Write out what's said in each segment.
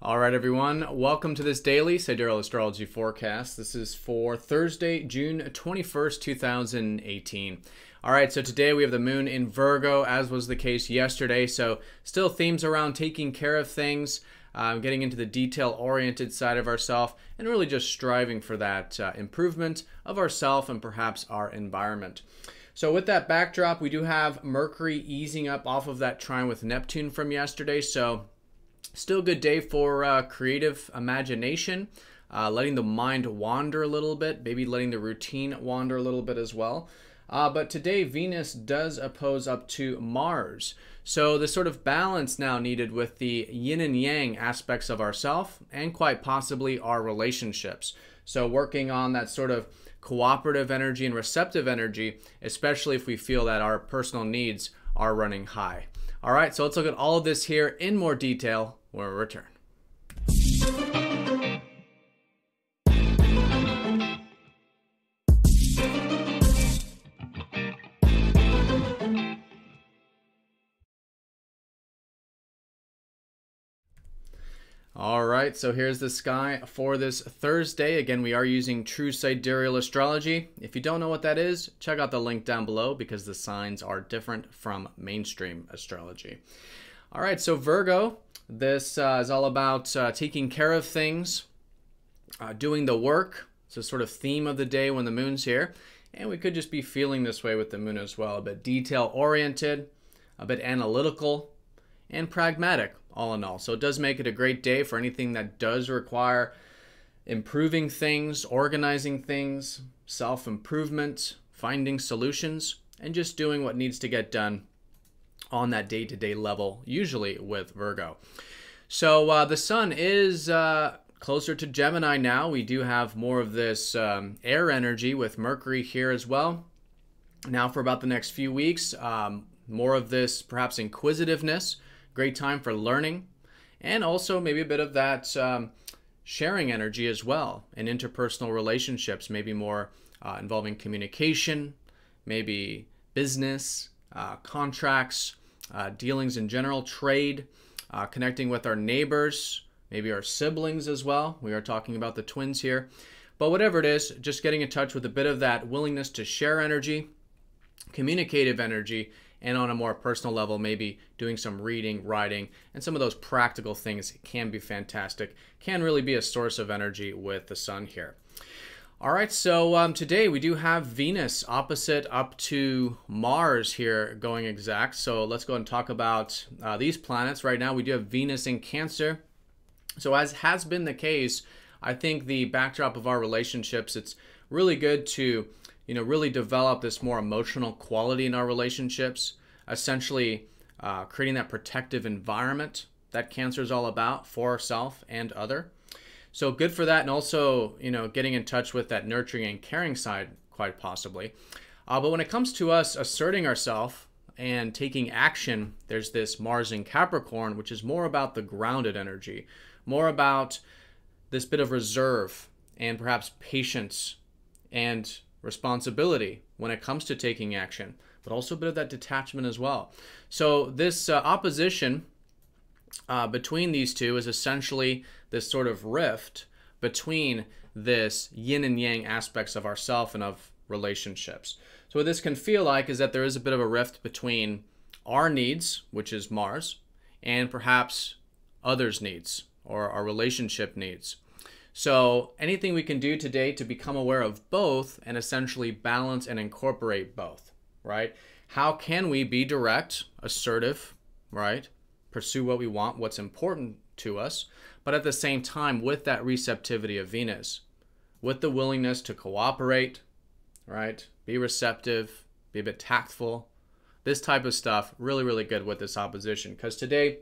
All right, everyone. Welcome to this daily Sidereal Astrology forecast. This is for Thursday, June 21st, 2018. All right, so today we have the moon in Virgo, as was the case yesterday. So still themes around taking care of things, getting into the detail-oriented side of ourselves, and really just striving for that improvement of ourself and perhaps our environment. So with that backdrop, we do have Mercury easing up off of that trine with Neptune from yesterday. So still a good day for creative imagination, letting the mind wander a little bit, maybe letting the routine wander a little bit as well. But today Venus does oppose up to Mars. So the sort of balance now needed with the yin and yang aspects of ourself and quite possibly our relationships. So working on that sort of cooperative energy and receptive energy, especially if we feel that our personal needs are running high. All right, so let's look at all of this here in more detail when we return. All right, so here's the sky for this Thursday. Again, we are using true sidereal astrology. If you don't know what that is, check out the link down below because the signs are different from mainstream astrology. All right, so Virgo, this is all about taking care of things, doing the work. It's a sort of theme of the day when the moon's here. And we could just be feeling this way with the moon as well, a bit detail-oriented, a bit analytical, and pragmatic, all in all. So it does make it a great day for anything that does require improving things, organizing things, self-improvement, finding solutions, and just doing what needs to get done on that day-to-day level, usually with Virgo. So the sun is closer to Gemini now. We do have more of this air energy with Mercury here as well. Now for about the next few weeks, more of this perhaps inquisitiveness. Great time for learning, and also maybe a bit of that sharing energy as well in interpersonal relationships, maybe more involving communication, maybe business, contracts, dealings in general, trade, connecting with our neighbors, maybe our siblings as well. We are talking about the twins here. But whatever it is, just getting in touch with a bit of that willingness to share energy, communicative energy, and on a more personal level, maybe doing some reading, writing, and some of those practical things can be fantastic, can really be a source of energy with the sun here. All right, so today we do have Venus opposite up to Mars here going exact. So let's go and talk about these planets. Right now we do have Venus in Cancer. So as has been the case, I think the backdrop of our relationships, it's really good to really develop this more emotional quality in our relationships, essentially creating that protective environment that Cancer is all about for ourselves and other. So good for that, and also, getting in touch with that nurturing and caring side, quite possibly. But when it comes to us asserting ourselves and taking action, there's this Mars in Capricorn, which is more about the grounded energy, more about this bit of reserve and perhaps patience and responsibility when it comes to taking action, but also a bit of that detachment as well. So this opposition between these two is essentially this sort of rift between this yin and yang aspects of ourself and of relationships. So what this can feel like is that there is a bit of a rift between our needs, which is Mars, and perhaps others' needs or our relationship needs. So anything we can do today to become aware of both and essentially balance and incorporate both, right? How can we be direct, assertive, right? Pursue what we want, what's important to us, but at the same time with that receptivity of Venus, with the willingness to cooperate, right? Be receptive, be a bit tactful. This type of stuff, really, really good with this opposition, because today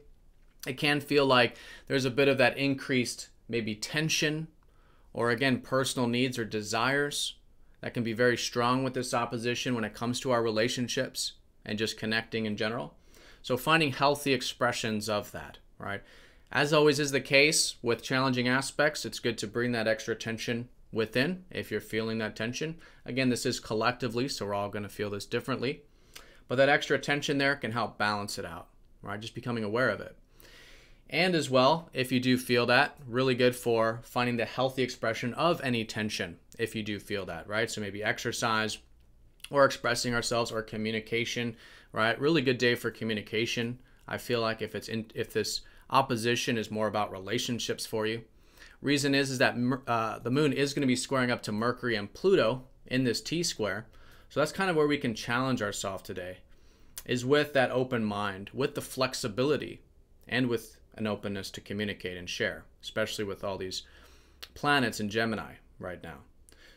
it can feel like there's a bit of that increased maybe tension, or again, personal needs or desires that can be very strong with this opposition when it comes to our relationships and just connecting in general. So finding healthy expressions of that, right? As always is the case with challenging aspects, it's good to bring that extra tension within if you're feeling that tension. Again, this is collectively, so we're all going to feel this differently. But that extra tension there can help balance it out, right? Just becoming aware of it. And as well, if you do feel that, really good for finding the healthy expression of any tension if you do feel that, right? So maybe exercise or expressing ourselves or communication, right? Really good day for communication. I feel like if this opposition is more about relationships for you. Reason is that the moon is going to be squaring up to Mercury and Pluto in this T-square. So that's kind of where we can challenge ourselves today, is with that open mind, with the flexibility, and with an openness to communicate and share, especially with all these planets in Gemini right now.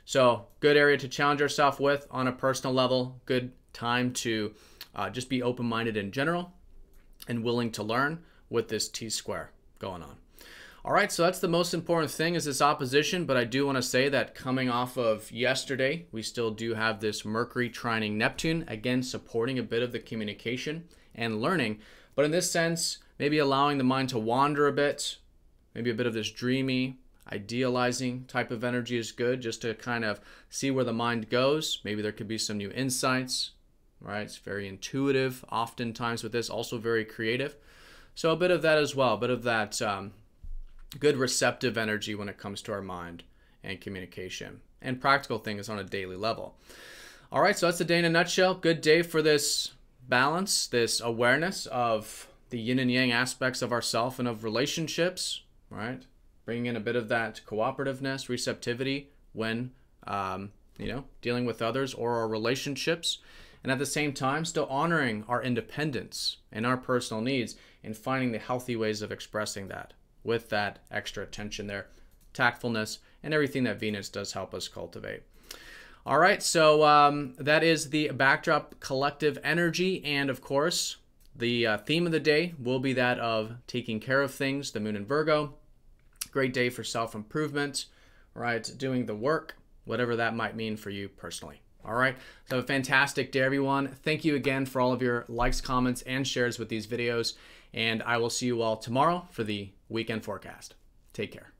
So good area to challenge yourself with on a personal level. Good time to just be open-minded in general and willing to learn with this T-square going on. All right, so that's the most important thing, is this opposition, but I do want to say that coming off of yesterday, we still do have this Mercury trining Neptune, again, supporting a bit of the communication and learning, but in this sense, maybe allowing the mind to wander a bit, maybe a bit of this dreamy, idealizing type of energy is good, just to kind of see where the mind goes. Maybe there could be some new insights, right? It's very intuitive oftentimes with this, also very creative. So a bit of that as well, a bit of that good receptive energy when it comes to our mind and communication and practical things on a daily level. All right, so that's the day in a nutshell. Good day for this balance, this awareness of the yin and yang aspects of ourself and of relationships, right? Bringing in a bit of that cooperativeness, receptivity when, dealing with others or our relationships. And at the same time, still honoring our independence and our personal needs and finding the healthy ways of expressing that with that extra attention there, tactfulness, and everything that Venus does help us cultivate. All right, so that is the backdrop collective energy. And of course, the theme of the day will be that of taking care of things, the moon in Virgo. Great day for self-improvement, right? Doing the work, whatever that might mean for you personally. All right, so have a fantastic day, everyone. Thank you again for all of your likes, comments, and shares with these videos. And I will see you all tomorrow for the weekend forecast. Take care.